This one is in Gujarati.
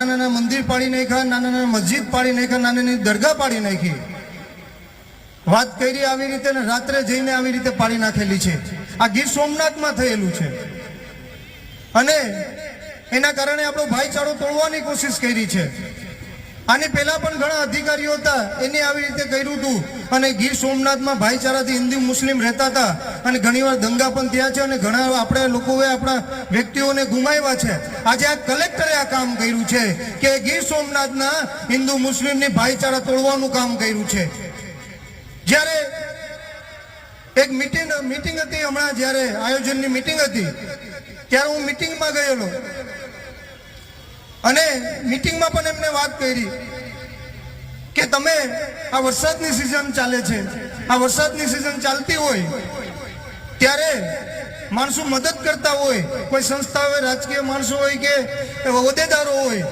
નાના મંદિર પાડી નાખ્યા, નાના નાના મસ્જિદ પાડી નાખ્યા, નાની નાની દરગાહ પાડી નાખી. વાત કરી આવી રીતે ને રાત્રે જઈને આવી રીતે પાડી નાખેલી છે. આ ગીર સોમનાથમાં થયેલું છે અને એના કારણે આપણો ભાઈચારો તોડવાની કોશિશ કરી છે. આની પહેલા પણ ઘણા અધિકારીઓ હતા, એને આવી રીતે કર્યું હતું અને ગીર સોમનાથમાં ભાઈચારાથી હિન્દુ મુસ્લિમ રહેતા હતા અને ઘણીવાર દંગા પણ થયા છે અને ઘણા આપણે લોકોએ આપણા વ્યક્તિઓને ગુમાવ્યા છે. આજે આ કલેક્ટરે આ કામ કર્યું છે કે ગીર સોમનાથના હિન્દુ મુસ્લિમની ભાઈચારા તોડવાનું કામ કર્યું છે. જ્યારે એક મીટિંગ હતી, હમણાં જ્યારે આયોજનની મીટિંગ હતી ત્યારે હું મીટિંગમાં ગયેલો અને મીટિંગમાં પણ એમને વાત કરી કે તમે આ વરસાદની સિઝન ચાલે છે, આ વરસાદની સિઝન ચાલતી હોય ત્યારે માણસો મદદ કરતા હોય, કોઈ સંસ્થા હોય, રાજકીય માણસો હોય કે હોદ્દેદારો હોય,